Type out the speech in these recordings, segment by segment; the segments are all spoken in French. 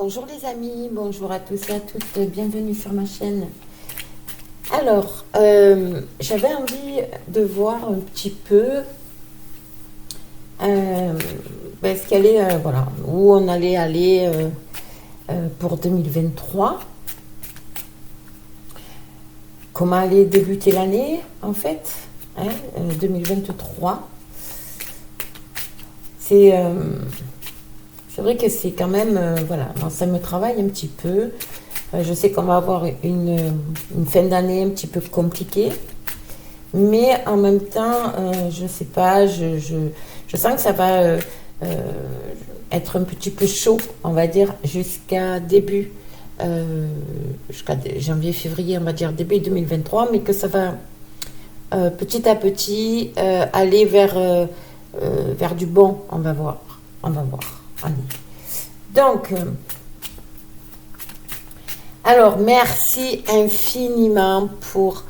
Bonjour les amis, bonjour à tous et à toutes, bienvenue sur ma chaîne. Alors, j'avais envie de voir un petit peu ce qu'elle est, voilà, où on allait aller pour 2023. Comment allait débuter l'année en fait, 2023. C'est vrai que c'est quand même, voilà, ça me travaille un petit peu. Je sais qu'on va avoir une fin d'année un petit peu compliquée, mais en même temps, je sais pas, je sens que ça va être un petit peu chaud, on va dire, jusqu'à janvier, février, on va dire début 2023, mais que ça va petit à petit aller vers du bon, on va voir. Allez. Donc, alors, merci infiniment pour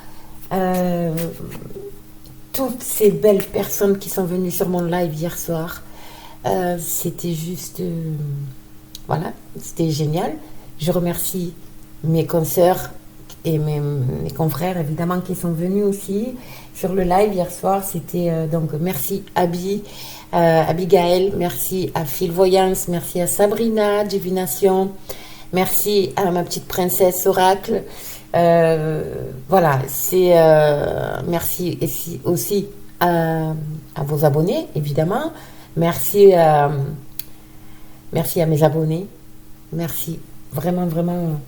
toutes ces belles personnes qui sont venues sur mon live hier soir. C'était juste, voilà, c'était génial. Je remercie mes consoeurs et mes confrères, évidemment, qui sont venus aussi sur le live hier soir. C'était donc merci Abigail, merci à Phil Voyance, merci à Sabrina, Divination, merci à ma petite princesse Oracle. Voilà, merci aussi à vos abonnés, évidemment. Merci à mes abonnés. Merci, vraiment, vraiment.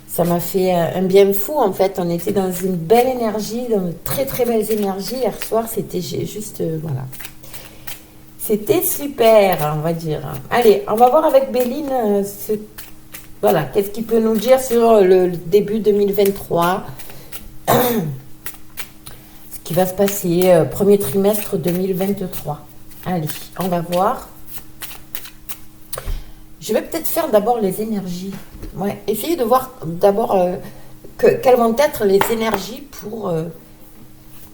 Ça m'a fait un bien fou, en fait. On était dans une belle énergie, dans de très, très belles énergies. Hier soir, c'était juste, voilà. C'était super, on va dire. Allez, on va voir avec Béline, voilà, qu'est-ce qu'il peut nous dire sur le début 2023. Ce qui va se passer, premier trimestre 2023. Allez, on va voir. Je vais peut-être faire d'abord les énergies. Ouais, essayez de voir d'abord quelles vont être les énergies pour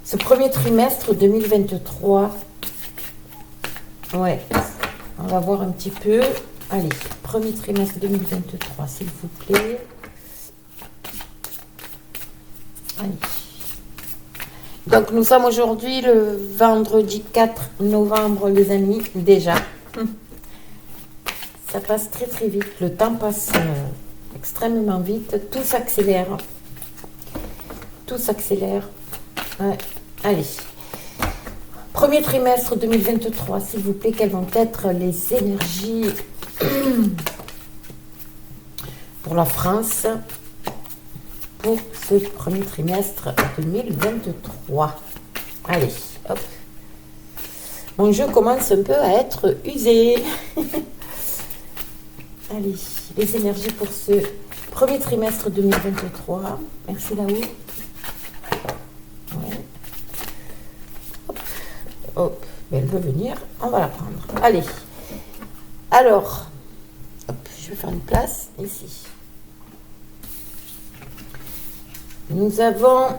ce premier trimestre 2023. Ouais, on va voir un petit peu. Allez, premier trimestre 2023, s'il vous plaît. Allez. Donc, nous sommes aujourd'hui le vendredi 4 novembre, les amis, déjà. Ça passe très très vite, le temps passe extrêmement vite, tout s'accélère. Tout s'accélère. Ouais. Allez. Premier trimestre 2023, s'il vous plaît, quelles vont être les énergies pour la France pour ce premier trimestre 2023. Allez, hop. Mon jeu commence un peu à être usé. Allez, les énergies pour ce premier trimestre 2023. Merci là-haut. Ouais. Hop, hop. Elle veut venir, on va la prendre. Allez. Alors, hop, je vais faire une place ici. Nous avons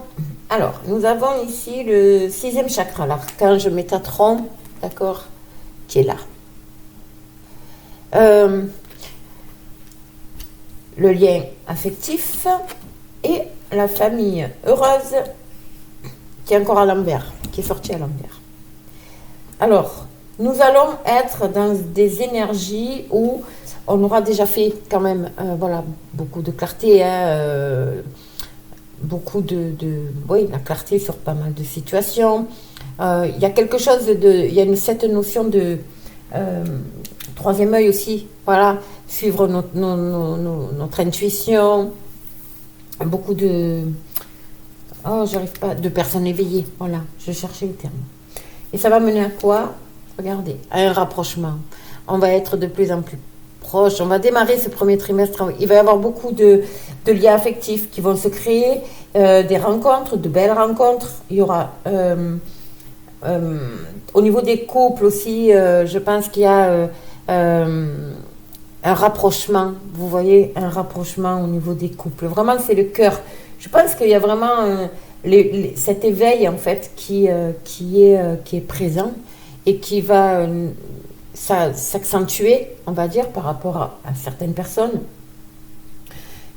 ici le 6e chakra, l'archange Métatron, d'accord, qui est là. Le lien affectif et la famille heureuse qui est encore à l'envers, qui est sortie à l'envers. Alors, nous allons être dans des énergies où on aura déjà fait quand même, voilà, beaucoup de clarté, beaucoup oui, la clarté sur pas mal de situations. Il y a quelque chose il y a cette notion de troisième œil aussi, voilà, suivre notre intuition, beaucoup de personnes éveillées, voilà, je cherchais le terme. Et ça va mener à quoi? Regardez, à un rapprochement. On va être de plus en plus proches. On va démarrer ce premier trimestre. Il va y avoir beaucoup de liens affectifs qui vont se créer, des rencontres, de belles rencontres. Il y aura, au niveau des couples aussi, je pense qu'il y a un rapprochement. Vous voyez, un rapprochement au niveau des couples. Vraiment, c'est le cœur. Je pense qu'il y a vraiment cet éveil, en fait, qui est présent et qui va s'accentuer, on va dire, par rapport à certaines personnes.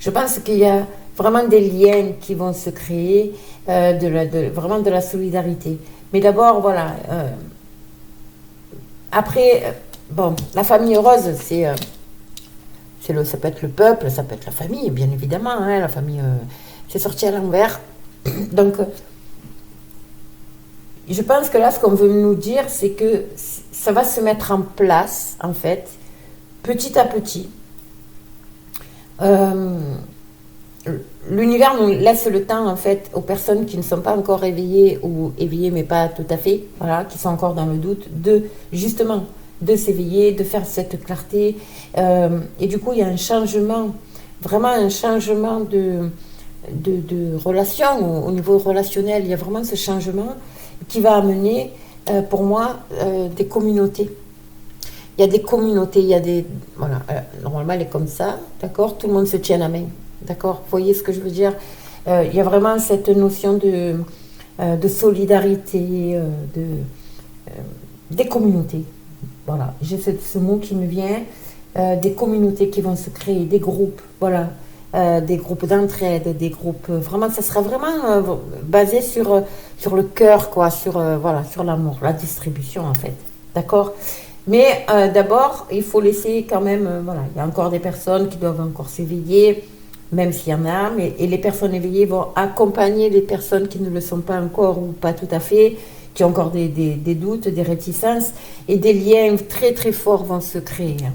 Je pense qu'il y a vraiment des liens qui vont se créer, vraiment de la solidarité. Mais d'abord, voilà. Après, bon, la famille heureuse, ça peut être le peuple, ça peut être la famille, bien évidemment. Hein, la famille, c'est sorti à l'envers. Donc, je pense que là, ce qu'on veut nous dire, c'est que ça va se mettre en place, en fait, petit à petit. L'univers nous laisse le temps, en fait, aux personnes qui ne sont pas encore éveillées, ou éveillées, mais pas tout à fait, voilà, qui sont encore dans le doute, justement, de s'éveiller, de faire cette clarté. Et du coup, il y a un changement, vraiment un changement de relation, au niveau relationnel. Il y a vraiment ce changement qui va amener, pour moi, des communautés. Il y a des communautés, il y a des... Voilà, normalement, elle est comme ça, d'accord? Tout le monde se tient la main, d'accord? Vous voyez ce que je veux dire? Il y a vraiment cette notion de solidarité, des communautés. Voilà, j'ai ce mot qui me vient, des communautés qui vont se créer, des groupes, voilà. Des groupes d'entraide, des groupes... Vraiment, ça sera vraiment basé sur le cœur, quoi, voilà, sur l'amour, la distribution, en fait. D'accord? Mais d'abord, il faut laisser quand même... voilà, il y a encore des personnes qui doivent encore s'éveiller, même s'il y en a, et les personnes éveillées vont accompagner les personnes qui ne le sont pas encore ou pas tout à fait, qui ont encore des doutes, des réticences, et des liens très très forts vont se créer. Hein.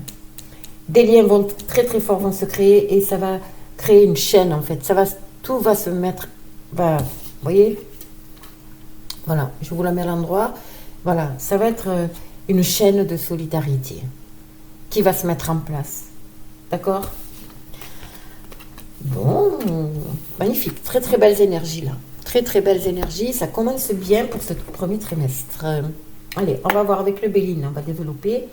Des liens très très forts vont se créer, et ça va créer une chaîne, en fait. Tout va se mettre... vous voyez? Voilà, je vous la mets à l'endroit. Voilà, ça va être une chaîne de solidarité qui va se mettre en place. D'accord? Bon, magnifique. Très très belles énergies, là. Très très belles énergies. Ça commence bien pour ce premier trimestre. Allez, on va voir avec le Béline. On va développer.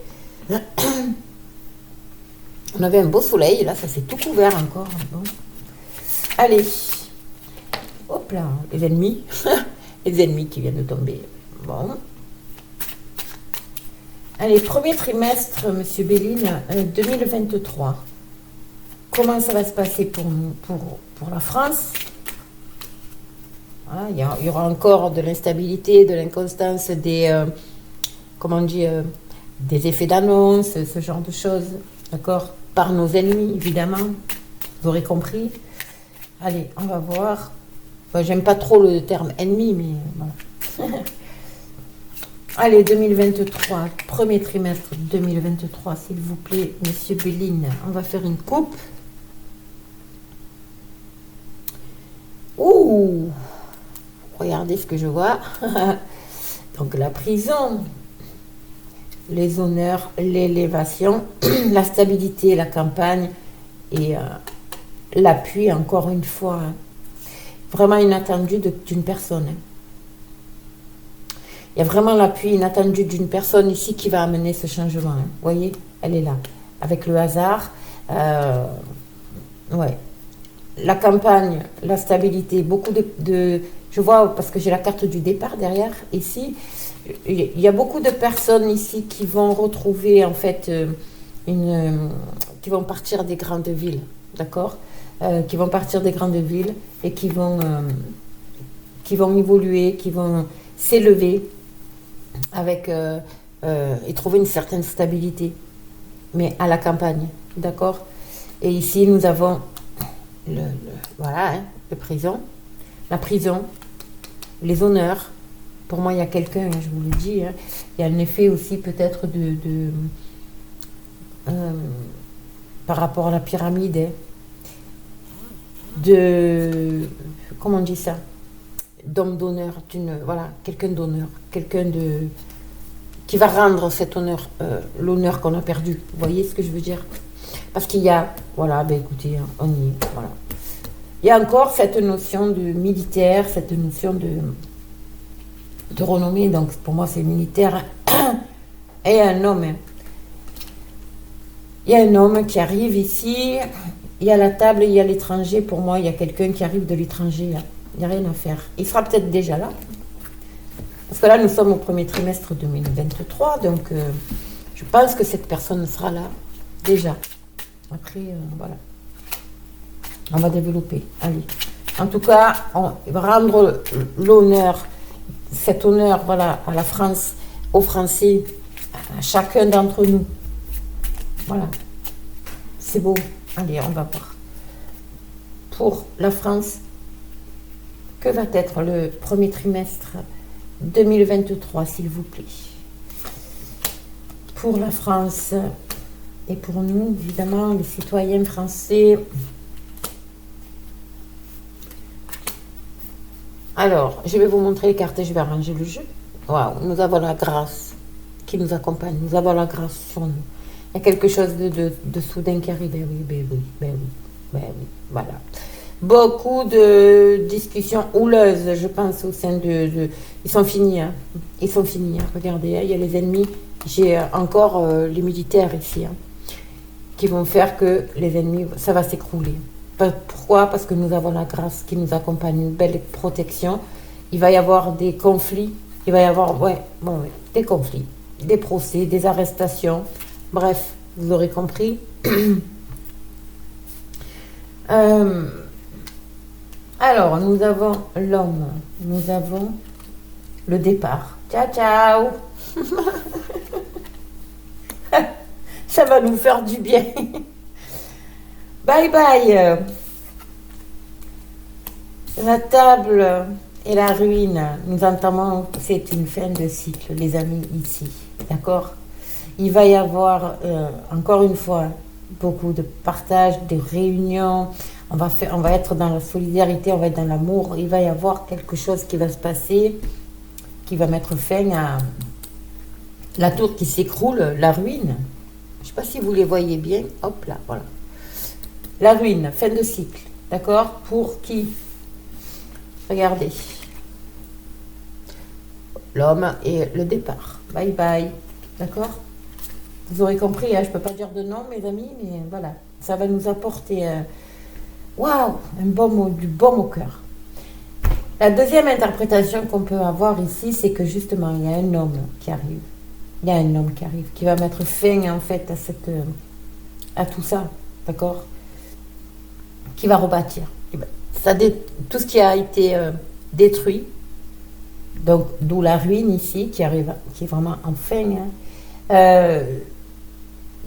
On avait un beau soleil, là, ça s'est tout couvert encore. Bon. Allez. Hop là, les ennemis. Les ennemis qui viennent de tomber. Bon. Allez, premier trimestre, Monsieur Béline, 2023. Comment ça va se passer pour la France? Voilà, il y aura encore de l'instabilité, de l'inconstance, comment on dit, des effets d'annonce, ce genre de choses. D'accord? Par nos ennemis, évidemment. Vous aurez compris. Allez, on va voir. J'aime pas trop le terme ennemi, mais voilà. Allez, 2023, premier trimestre 2023, s'il vous plaît, Monsieur Béline. On va faire une coupe. Ouh! Regardez ce que je vois. Donc, la prison, les honneurs, l'élévation, la stabilité, la campagne et l'appui, encore une fois. Hein. Vraiment inattendu d'une personne. Hein. Il y a vraiment l'appui inattendu d'une personne ici qui va amener ce changement. Hein. Vous voyez, elle est là. Avec le hasard. Ouais. La campagne, la stabilité, beaucoup je vois, parce que j'ai la carte du départ derrière, ici. Il y a beaucoup de personnes ici qui vont retrouver, en fait, qui vont partir des grandes villes. D'accord? Qui vont partir des grandes villes et qui vont évoluer, qui vont s'élever avec et trouver une certaine stabilité, mais à la campagne, d'accord? Et ici nous avons voilà, hein, la prison, les honneurs. Pour moi, il y a quelqu'un, je vous le dis, hein, il y a un effet aussi peut-être par rapport à la pyramide, hein, comment on dit ça? D'homme d'honneur, voilà, quelqu'un d'honneur, qui va rendre cet honneur, l'honneur qu'on a perdu. Vous voyez ce que je veux dire? Parce qu'il y a, voilà, ben écoutez, on y est, voilà. Il y a encore cette notion de militaire, cette notion de renommée, donc pour moi c'est militaire, et un homme. Hein. Il y a un homme qui arrive ici, il y a la table, il y a l'étranger, pour moi il y a quelqu'un qui arrive de l'étranger, là. Il n'y a rien à faire. Il sera peut-être déjà là. Parce que là, nous sommes au premier trimestre 2023. Donc, je pense que cette personne sera là déjà. Après, voilà. On va développer. Allez. En tout cas, on va rendre l'honneur, cet honneur, voilà, à la France, aux Français, à chacun d'entre nous. Voilà. C'est beau. Allez, on va voir. Pour la France, que va être le premier trimestre 2023, s'il vous plaît? Pour la France et pour nous, évidemment, les citoyens français. Alors, je vais vous montrer les cartes et je vais arranger le jeu. Waouh, nous avons la grâce qui nous accompagne. Nous avons la grâce sur nous. Il y a quelque chose de soudain qui arrive. Ben oui, ben oui, ben oui, ben oui, voilà. Beaucoup de discussions houleuses, je pense, au sein Ils sont finis, hein. Ils sont finis, hein. Regardez, hein, il y a les ennemis. J'ai encore les militaires ici, hein, qui vont faire que les ennemis, ça va s'écrouler. Pourquoi? Parce que nous avons la grâce qui nous accompagne, une belle protection. Il va y avoir des conflits, il va y avoir, ouais, des conflits, des procès, des arrestations. Bref, vous aurez compris. Alors, nous avons l'homme, nous avons le départ. Ciao, ciao. Ça va nous faire du bien. Bye bye. La table et la ruine, nous entamons, c'est une fin de cycle, les amis, ici. D'accord? Il va y avoir, encore une fois, beaucoup de partage, de réunions. On va être dans la solidarité, on va être dans l'amour. Il va y avoir quelque chose qui va se passer, qui va mettre fin à la tour qui s'écroule, la ruine. Je ne sais pas si vous les voyez bien. Hop là, voilà. La ruine, fin de cycle. D'accord? Pour qui? Regardez. L'homme et le départ. Bye bye. D'accord? Vous aurez compris, hein, je ne peux pas dire de nom, mes amis, mais voilà. Ça va nous apporter waouh, du baume au cœur. La deuxième interprétation qu'on peut avoir ici, c'est que justement, il y a un homme qui arrive. Il y a un homme qui arrive, qui va mettre fin en fait à tout ça. D'accord? Qui va rebâtir. Tout ce qui a été détruit, donc d'où la ruine ici, qui arrive, qui est vraiment en fin.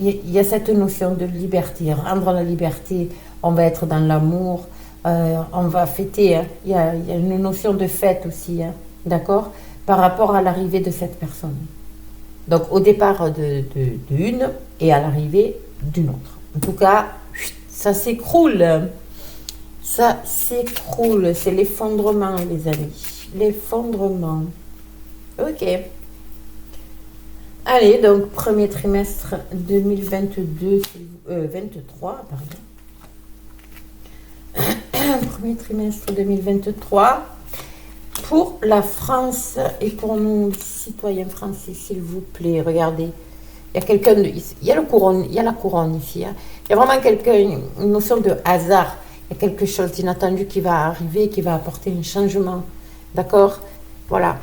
Il y a cette notion de liberté, rendre la liberté, on va être dans l'amour, on va fêter, hein. Il y a une notion de fête aussi, hein, d'accord, par rapport à l'arrivée de cette personne. Donc au départ d'une et à l'arrivée d'une autre. En tout cas, ça s'écroule. Ça s'écroule. C'est l'effondrement, les amis. L'effondrement. Ok. Allez, donc premier trimestre 2022, 23, pardon. Premier trimestre 2023 pour la France et pour nous citoyens français, s'il vous plaît. Regardez, il y a quelqu'un, il y a la couronne ici. Hein. Il y a vraiment une notion de hasard. Il y a quelque chose d'inattendu qui va arriver, qui va apporter un changement. D'accord? Voilà.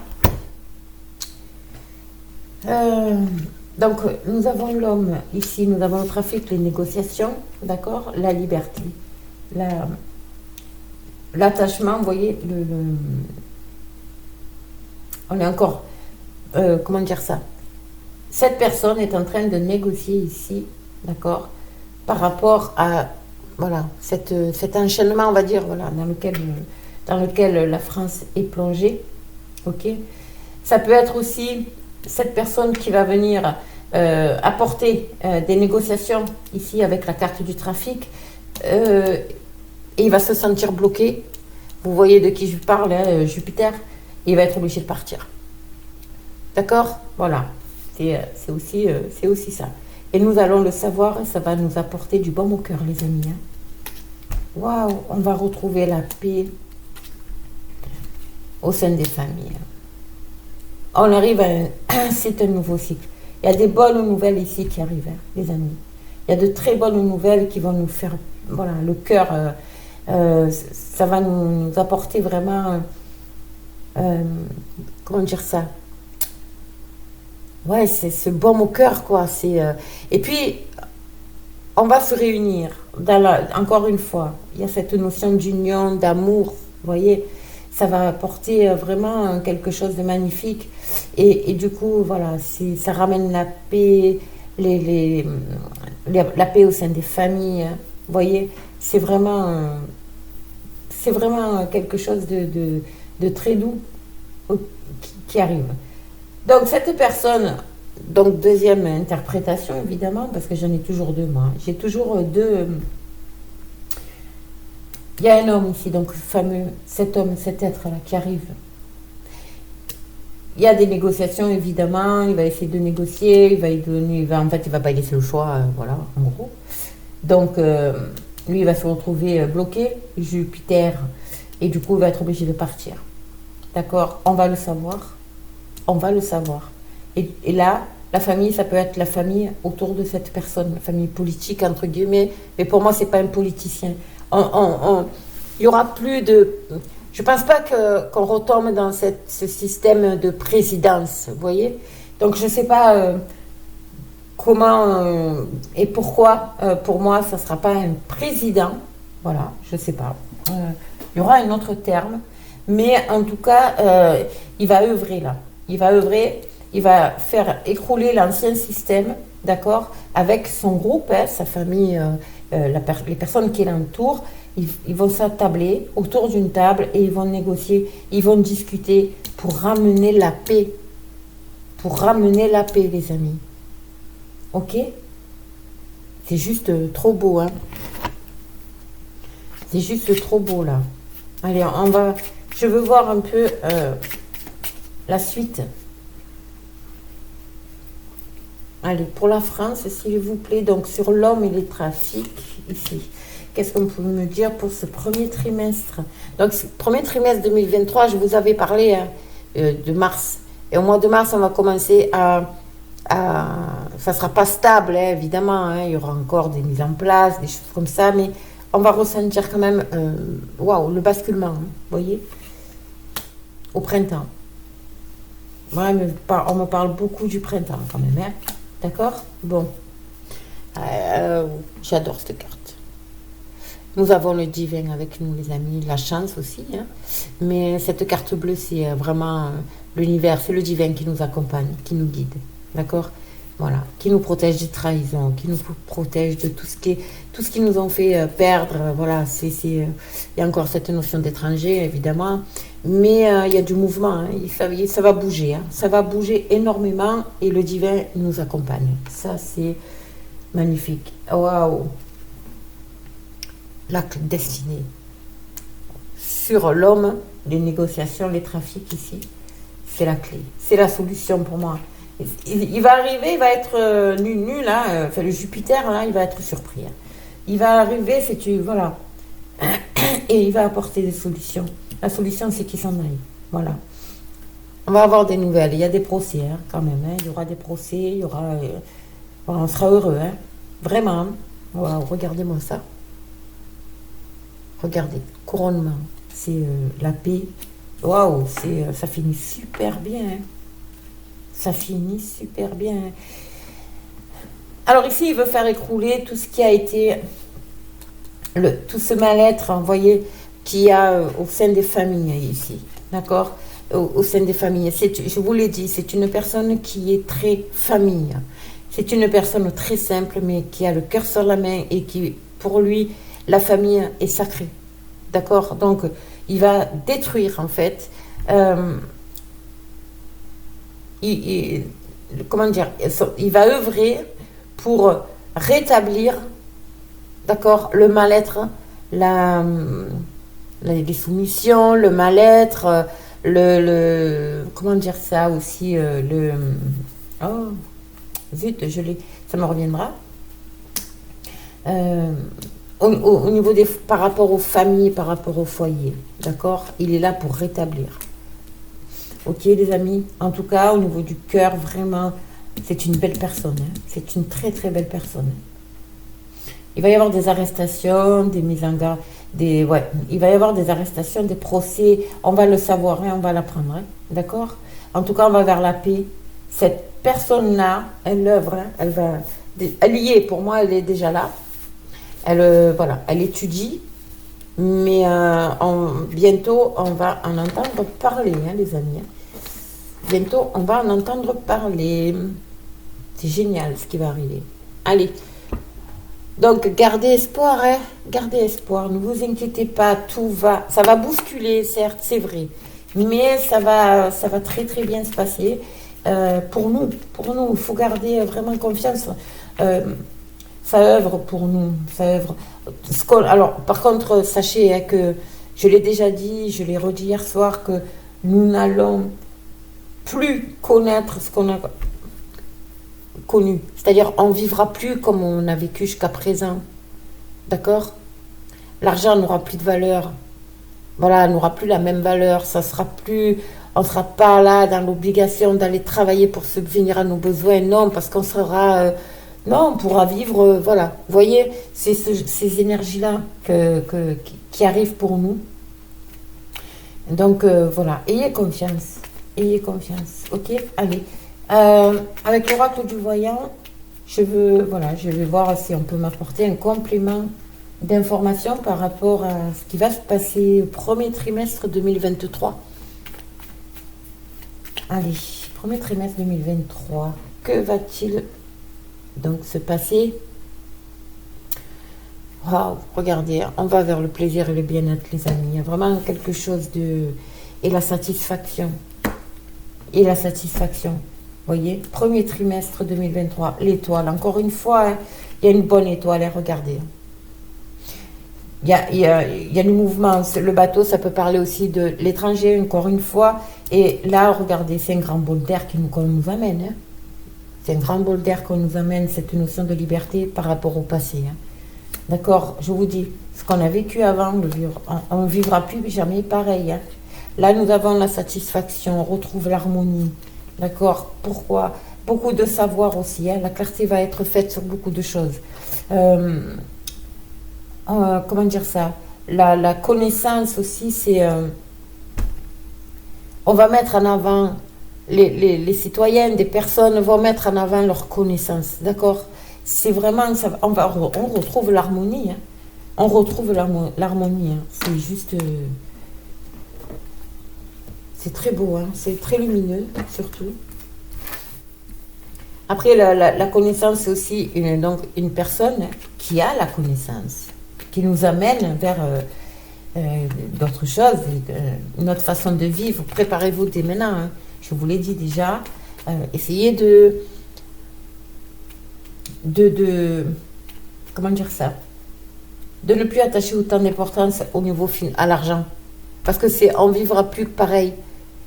Donc, nous avons l'homme ici, nous avons le trafic, les négociations, d'accord, la liberté, l'attachement, vous voyez, on est encore, comment dire ça, cette personne est en train de négocier ici, d'accord, par rapport à, voilà, cet enchaînement, on va dire, voilà, dans lequel la France est plongée, ok. Ça peut être aussi cette personne qui va venir apporter des négociations ici avec la carte du trafic et il va se sentir bloqué. Vous voyez de qui je parle, hein, Jupiter, et il va être obligé de partir. D'accord? Voilà, c'est aussi ça. Et nous allons le savoir, ça va nous apporter du baume au cœur, les amis. Hein. Waouh, on va retrouver la paix au sein des familles. On arrive c'est un nouveau cycle. Il y a des bonnes nouvelles ici qui arrivent, hein, les amis. Il y a de très bonnes nouvelles qui vont nous faire, voilà, le cœur, ça va nous apporter vraiment, comment dire ça? Ouais, c'est ce baume au cœur, quoi. Et puis, on va se réunir. Encore une fois, il y a cette notion d'union, d'amour, vous voyez, ça va apporter vraiment quelque chose de magnifique. Et du coup, voilà, ça ramène la paix, la paix au sein des familles. Hein. Vous voyez, c'est vraiment quelque chose de très doux qui arrive. Donc cette personne, donc deuxième interprétation évidemment, parce que j'en ai toujours deux moi, j'ai toujours deux. Il y a un homme ici, donc fameux, cet homme, cet être-là qui arrive. Il y a des négociations évidemment, il va essayer de négocier, en fait il va pas laisser le choix, voilà, en gros. Donc lui il va se retrouver bloqué, Jupiter, et du coup il va être obligé de partir. D'accord? On va le savoir. On va le savoir. Et là, la famille, ça peut être la famille autour de cette personne, la famille politique, entre guillemets. Mais pour moi, c'est pas un politicien. Il y aura plus de... Je pense pas qu'on retombe dans ce système de présidence, vous voyez? Donc, je sais pas comment et pourquoi, pour moi, ça sera pas un président. Voilà, je sais pas. Il y aura un autre terme. Mais en tout cas, il va œuvrer là. Il va œuvrer, il va faire écrouler l'ancien système, d'accord, avec son groupe, hein, sa famille, les personnes qui l'entourent. Ils vont s'attabler autour d'une table et ils vont négocier, ils vont discuter pour ramener la paix. Pour ramener la paix, les amis. Ok? C'est juste trop beau, hein? C'est juste trop beau, là. Allez, je veux voir un peu la suite. Allez, pour la France, s'il vous plaît, donc sur l'homme et les trafics, ici. Qu'est-ce qu'on peut me dire pour ce premier trimestre? Donc, ce premier trimestre 2023, je vous avais parlé de mars. Et au mois de mars, on va commencer ça ne sera pas stable, hein, évidemment. Hein, il y aura encore des mises en place, des choses comme ça, mais on va ressentir quand même, waouh, le basculement, hein, vous voyez, au printemps. Ouais, mais on me parle beaucoup du printemps quand même, hein, d'accord? Bon, j'adore cette carte. Nous avons le divin avec nous, les amis, la chance aussi, hein, mais cette carte bleue, c'est vraiment l'univers, c'est le divin qui nous accompagne, qui nous guide, d'accord? Voilà, qui nous protège des trahisons, qui nous protège de tout ce qui nous ont fait perdre. Voilà, il y a encore cette notion d'étranger, évidemment, mais il y a du mouvement, hein, ça va bouger, hein, ça va bouger énormément et le divin nous accompagne. Ça, c'est magnifique. Waouh! L'acte destiné. Sur l'homme, les négociations, les trafics ici, c'est la clé, c'est la solution pour moi. Il va arriver, il va être nu là, enfin le Jupiter là, il va être surpris. Hein. Il va arriver, voilà, et il va apporter des solutions. La solution, c'est qu'il s'en aille. Voilà. On va avoir des nouvelles. Il y a des procès, hein, quand même. Hein. Il y aura des procès, il y aura, voilà, on sera heureux, hein. Vraiment. Wow, regardez-moi ça. Regardez, couronnement, c'est la paix. Waouh, ça finit super bien. Hein. Ça finit super bien. Alors ici, il veut faire écrouler tout ce qui a été, tout ce mal-être, vous voyez, qu'il y a au sein des familles ici. D'accord? Au sein des familles. Je vous l'ai dit, c'est une personne qui est très famille. C'est une personne très simple, mais qui a le cœur sur la main et qui, pour lui, la famille est sacrée. D'accord? Donc, il va détruire, en fait, comment dire, il va œuvrer pour rétablir, d'accord, le mal-être, les soumissions, le mal-être, comment dire ça aussi, oh, zut, ça me reviendra. Au niveau par rapport aux familles, par rapport au foyer, d'accord, il est là pour rétablir. Ok les amis, en tout cas au niveau du cœur, vraiment, c'est une belle personne, hein. C'est une très très belle personne. Il va y avoir des arrestations, des mises en garde, il va y avoir des arrestations, des procès, on va le savoir, hein, on va l'apprendre, hein, d'accord? En tout cas, on va vers la paix. Cette personne-là, elle œuvre, hein, elle y est, pour moi, elle est déjà là. Elle, voilà, elle étudie, mais bientôt, on va en entendre parler, hein, les amis. Bientôt, on va en entendre parler. C'est génial ce qui va arriver. Allez. Donc, gardez espoir, hein. Gardez espoir. Ne vous inquiétez pas, tout va... Ça va bousculer, certes, c'est vrai. Mais ça va très, très bien se passer. Pour nous, il faut garder vraiment confiance. Ça œuvre pour nous. Ça œuvre. Alors, par contre, sachez, hein, que je l'ai déjà dit, je l'ai redit hier soir, que nous n'allons plus connaître ce qu'on a connu. C'est-à-dire, on ne vivra plus comme on a vécu jusqu'à présent. D'accord? L'argent n'aura plus de valeur. Voilà, n'aura plus la même valeur. Ça sera plus... On ne sera pas là dans l'obligation d'aller travailler pour subvenir à nos besoins. Non, parce qu'on sera... non, on pourra vivre... voilà. Vous voyez, c'est ces énergies-là qui arrivent pour nous. Donc, voilà. Ayez confiance. Ayez confiance. Ok? Allez. Avec l'oracle du voyant, je vais voir si on peut m'apporter un complément d'information par rapport à ce qui va se passer au premier trimestre 2023. Allez, premier trimestre 2023, que va-t-il donc se passer? Waouh, regardez, on va vers le plaisir et le bien-être, les amis. Il y a vraiment quelque chose de... Et la satisfaction. Et la satisfaction. Voyez, premier trimestre 2023, l'étoile, encore une fois, hein, il y a une bonne étoile, hein, regardez. Il y a du mouvement, le bateau, ça peut parler aussi de l'étranger, encore une fois. Et là, regardez, c'est un grand bol d'air qu'on nous amène. Hein. C'est un grand bol d'air qu'on nous amène, cette notion de liberté par rapport au passé. Hein. D'accord, je vous dis, ce qu'on a vécu avant, on ne vivra plus jamais pareil. Hein. Là, nous avons la satisfaction, on retrouve l'harmonie. D'accord. Pourquoi? Beaucoup de savoir aussi. Hein. La clarté va être faite sur beaucoup de choses. Comment dire ça? La connaissance aussi, c'est... on va mettre en avant... Les citoyens, des personnes vont mettre en avant leur connaissance. D'accord? C'est vraiment... on retrouve l'harmonie. Hein. On retrouve l'harmonie. Hein. C'est juste... c'est très beau, hein. C'est très lumineux, surtout. Après, la connaissance, c'est aussi une personne qui a la connaissance, qui nous amène vers d'autres choses, notre façon de vivre. Préparez-vous dès maintenant, hein. Je vous l'ai dit déjà. Essayez de... Comment dire ça? De ne plus attacher autant d'importance au niveau à l'argent. Parce que on ne vivra plus pareil.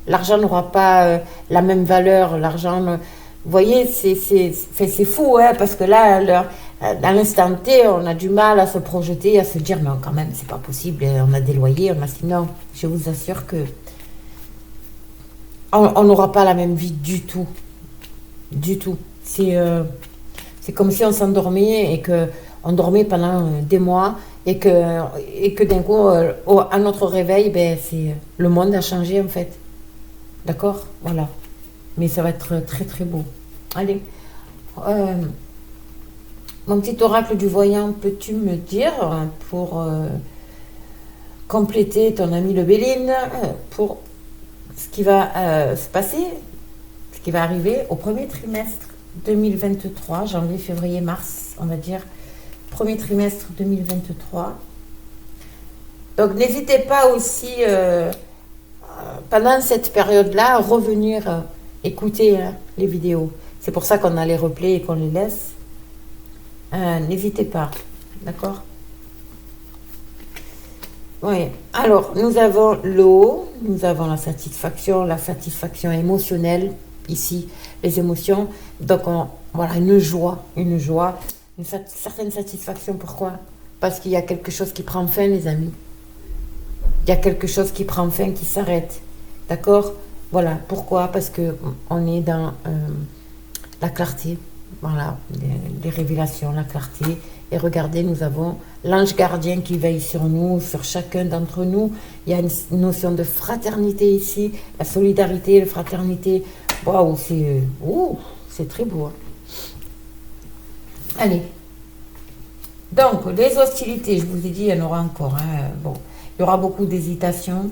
L'argent n'aura pas la même valeur. L'argent, vous voyez, c'est fou, hein, parce que là, dans l'instant T, on a du mal à se projeter, à se dire, non, quand même, c'est pas possible, on a des loyers, on a... Non, je vous assure que on n'aura pas la même vie du tout. Du tout. C'est comme si on s'endormait et qu'on dormait pendant des mois et que d'un coup, à notre réveil, le monde a changé, en fait. D'accord? Voilà. Mais ça va être très très beau. Allez. Mon petit oracle du voyant, peux-tu me dire, pour compléter ton ami le Béline, pour ce qui va se passer, ce qui va arriver au premier trimestre 2023, janvier, février, mars, on va dire, premier trimestre 2023. Donc n'hésitez pas aussi... pendant cette période-là, à revenir écouter les vidéos. C'est pour ça qu'on a les replays et qu'on les laisse. N'hésitez pas. D'accord? Oui. Alors, nous avons l'eau, nous avons la satisfaction émotionnelle, ici, les émotions. Donc, voilà, une joie, une certaine satisfaction. Pourquoi? Parce qu'il y a quelque chose qui prend fin, les amis. Il y a quelque chose qui prend fin, qui s'arrête. D'accord? Voilà. Pourquoi? Parce qu'on est dans la clarté. Voilà. Les révélations, la clarté. Et regardez, nous avons l'ange gardien qui veille sur nous, sur chacun d'entre nous. Il y a une notion de fraternité ici. La solidarité, la fraternité. Waouh, c'est très beau. Hein. Allez. Donc, les hostilités, je vous ai dit, il y en aura encore. Hein. Bon, il y aura beaucoup d'hésitation,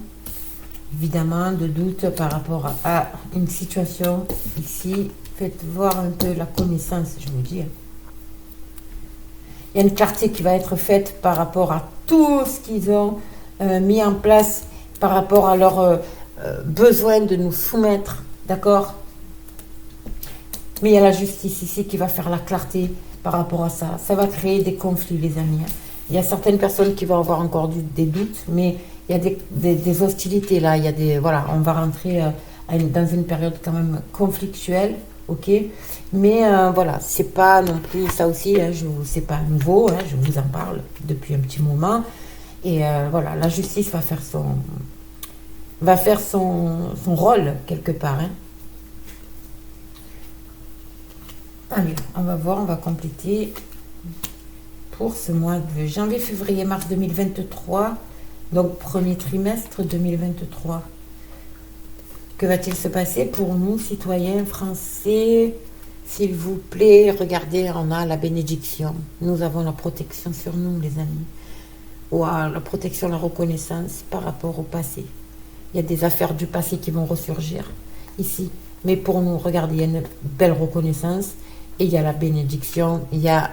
évidemment, de doute par rapport à une situation ici. Faites voir un peu la connaissance, je vous dis. Il y a une clarté qui va être faite par rapport à tout ce qu'ils ont mis en place, par rapport à leur besoin de nous soumettre, d'accord? Mais il y a la justice ici qui va faire la clarté par rapport à ça. Ça va créer des conflits, les amis. Il y a certaines personnes qui vont avoir encore des doutes, mais il y a des hostilités là. Il y a des, voilà, on va rentrer dans une période quand même conflictuelle, ok? Mais voilà, c'est pas non plus ça aussi. Hein, c'est pas nouveau. Hein, je vous en parle depuis un petit moment. Et voilà, la justice va faire son rôle quelque part. Hein. Allez, on va voir, on va compléter pour ce mois de janvier, février, mars 2023, donc premier trimestre 2023. Que va-t-il se passer pour nous, citoyens français? S'il vous plaît, regardez, on a la bénédiction. Nous avons la protection sur nous, les amis. Ouah, la protection, la reconnaissance par rapport au passé. Il y a des affaires du passé qui vont ressurgir ici. Mais pour nous, regardez, il y a une belle reconnaissance. Et il y a la bénédiction, il y a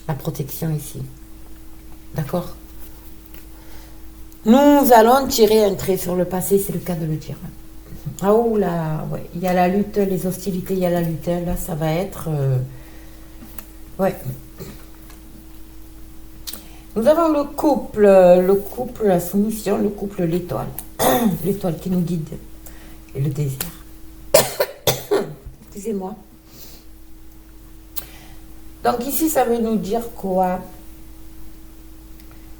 la protection ici. D'accord? Nous allons tirer un trait sur le passé, c'est le cas de le dire. Ah oh là, ouais, il y a la lutte, les hostilités, il y a la lutte. Là, ça va être... ouais. Nous avons le couple, la soumission, le couple, l'étoile. L'étoile qui nous guide. Et le désir. Excusez-moi. Donc ici, ça veut nous dire quoi?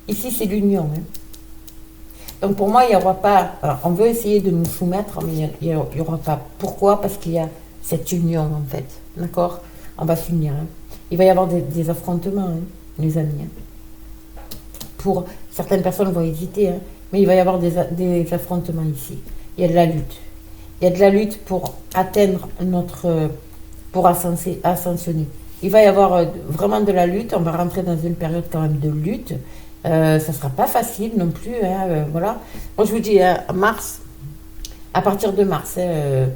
Ici, c'est l'union. Hein. Donc pour moi, il n'y aura pas... Alors, on veut essayer de nous soumettre, mais il n'y aura pas. Pourquoi? Parce qu'il y a cette union, en fait. D'accord? On va s'unir. Hein. Il va y avoir des affrontements, hein, les amis. Hein. Pour certaines personnes vont hésiter, hein, mais il va y avoir des affrontements ici. Il y a de la lutte. Il y a de la lutte pour atteindre notre... pour ascensionner. Il va y avoir vraiment de la lutte. On va rentrer dans une période quand même de lutte. Ça ne sera pas facile non plus. Hein, voilà. Moi, je vous dis, mars, à partir de mars,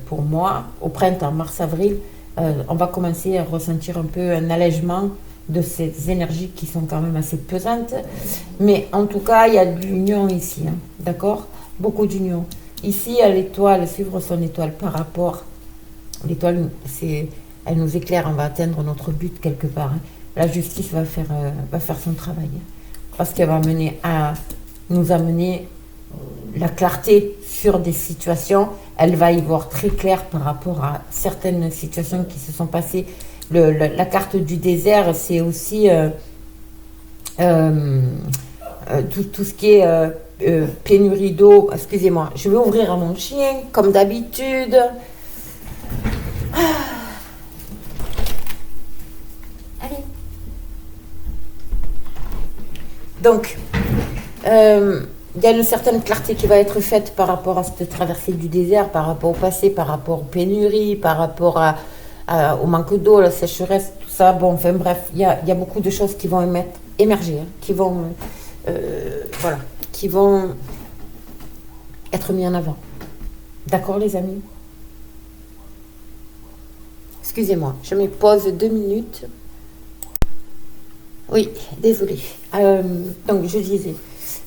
pour moi, au printemps, mars-avril, on va commencer à ressentir un peu un allègement de ces énergies qui sont quand même assez pesantes. Mais en tout cas, il y a de l'union ici. Hein, d'accord? Beaucoup d'union. Ici, à l'étoile, suivre son étoile par rapport... L'étoile, elle nous éclaire, on va atteindre notre but quelque part. Hein. La justice va faire son travail. Hein, parce qu'elle va nous amener la clarté sur des situations. Elle va y voir très clair par rapport à certaines situations qui se sont passées. La carte du désert, c'est aussi tout ce qui est pénurie d'eau. Excusez-moi, je vais ouvrir à mon chien, comme d'habitude. Allez. Donc, il y a une certaine clarté qui va être faite par rapport à cette traversée du désert, par rapport au passé, par rapport aux pénuries, par rapport au manque d'eau, la sécheresse, tout ça. Bon, enfin bref, il y a beaucoup de choses qui vont émerger, hein, qui vont être mis en avant. D'accord, les amis? Excusez-moi, je me pose 2 minutes. Oui, désolée. Donc, je disais,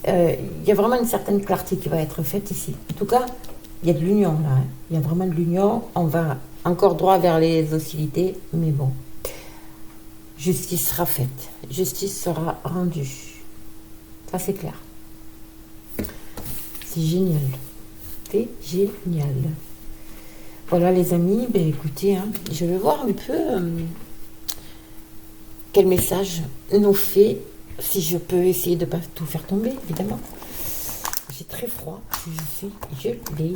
il y a vraiment une certaine clarté qui va être faite ici. En tout cas, il y a de l'union là. Hein. Il y a vraiment de l'union. On va encore droit vers les hostilités, mais bon. Justice sera faite. Justice sera rendue. Ça, c'est clair. C'est génial. C'est génial. Voilà, les amis. Ben, écoutez, hein, je vais voir un peu quel message nous fait. Si je peux essayer de ne pas tout faire tomber, évidemment. J'ai très froid. Je suis gelée.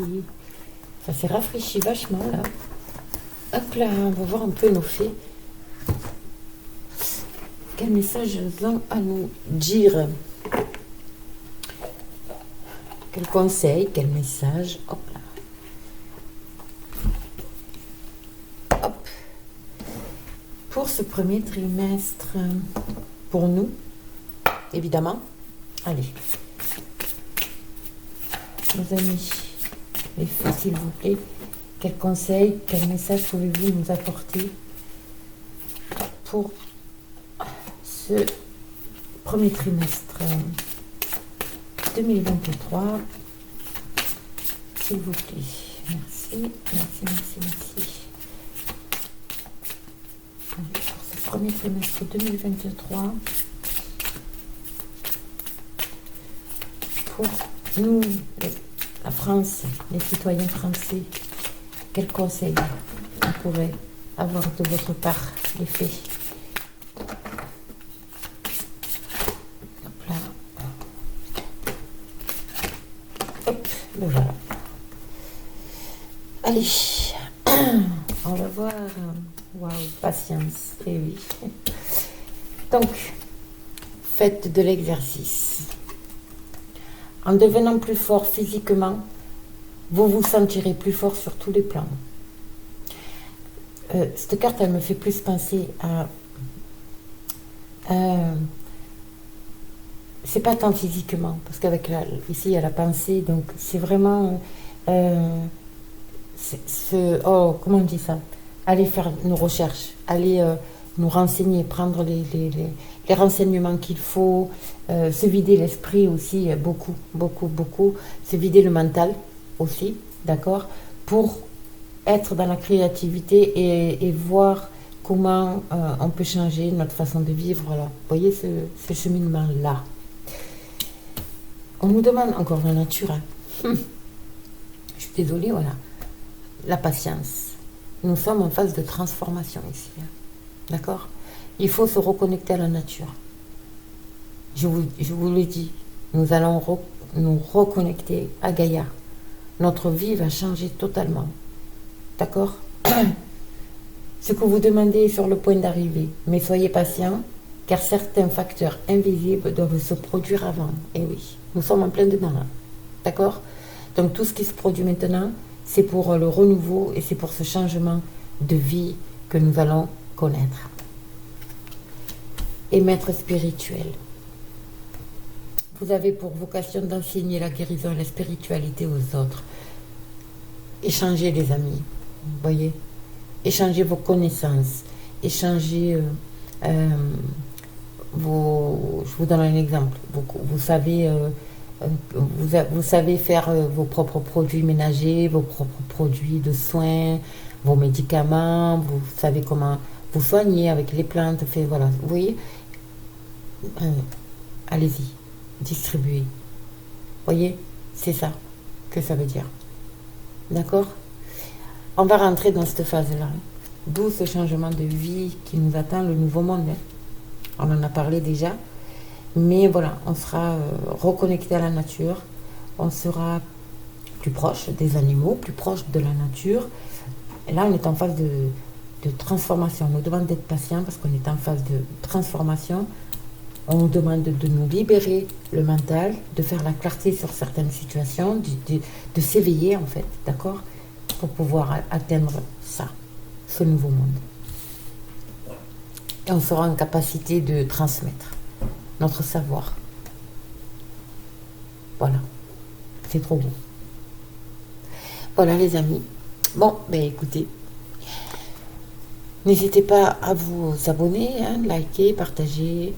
Ça s'est rafraîchi vachement, là. Hop là, on va voir un peu nos faits. Quel message ils ont à nous dire? Quel conseil, quel message? Hop là. Hop. Pour ce premier trimestre... pour nous, évidemment. Allez. Nos amis, les filles, s'il vous plaît, quel conseil, quel message pouvez-vous nous apporter pour ce premier trimestre 2023, s'il vous plaît. Merci, merci, merci, merci. Pour ce premier trimestre 2023, pour nous, la France, les citoyens français, quels conseils on pourrait avoir de votre part, les fées? Hop là. Hop, le voilà. Allez, on va voir. Waouh, patience, et oui. Donc, faites de l'exercice. En devenant plus fort physiquement, vous vous sentirez plus fort sur tous les plans. Cette carte, elle me fait plus penser à... c'est pas tant physiquement, parce qu'avec ici, il y a la pensée, donc c'est vraiment... comment on dit ça? Aller faire nos recherches, aller nous renseigner, prendre les renseignements qu'il faut, se vider l'esprit aussi, beaucoup, se vider le mental aussi, d'accord, pour être dans la créativité et voir comment on peut changer notre façon de vivre. Là. Vous voyez ce cheminement-là. On nous demande encore la nature. Hein. Je suis désolée, voilà. La patience. Nous sommes en phase de transformation ici. Hein. D'accord? Il faut se reconnecter à la nature. Je vous le dis, nous allons nous reconnecter à Gaïa. Notre vie va changer totalement. D'accord? Ce que vous demandez est sur le point d'arriver. Mais soyez patient, car certains facteurs invisibles doivent se produire avant. Et oui, nous sommes en plein dedans là. D'accord? Donc tout ce qui se produit maintenant, c'est pour le renouveau et c'est pour ce changement de vie que nous allons connaître. Et maître spirituel. Vous avez pour vocation d'enseigner la guérison et la spiritualité aux autres. Échangez les amis, vous voyez. Échangez vos connaissances. Échangez je vous donne un exemple. Vous savez... vous savez faire vos propres produits ménagers, vos propres produits de soins, vos médicaments, vous savez comment vous soigner avec les plantes. Voilà, vous voyez, allez-y, distribuez. Vous voyez, c'est ça que ça veut dire. D'accord? On va rentrer dans cette phase-là. D'où ce changement de vie qui nous attend, le nouveau monde. On en a parlé déjà. Mais voilà, on sera reconnecté à la nature, on sera plus proche des animaux, plus proche de la nature. Et là, on est en phase de transformation. On nous demande d'être patient parce qu'on est en phase de transformation. On nous demande de nous libérer le mental, de faire la clarté sur certaines situations, de s'éveiller en fait, d'accord, pour pouvoir atteindre ça, ce nouveau monde. Et on sera en capacité de transmettre notre savoir. Voilà. C'est trop beau. Voilà les amis. Bon, ben écoutez. N'hésitez pas à vous abonner, hein, liker, partager,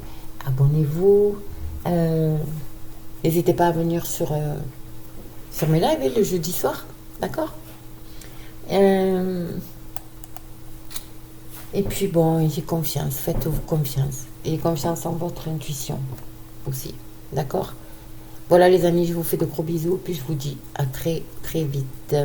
abonnez-vous. N'hésitez pas à venir sur mes lives le jeudi soir. D'accord? Et puis bon, ayez confiance, faites-vous confiance. Ayez confiance en votre intuition aussi. D'accord? Voilà les amis, je vous fais de gros bisous. Puis je vous dis à très très vite.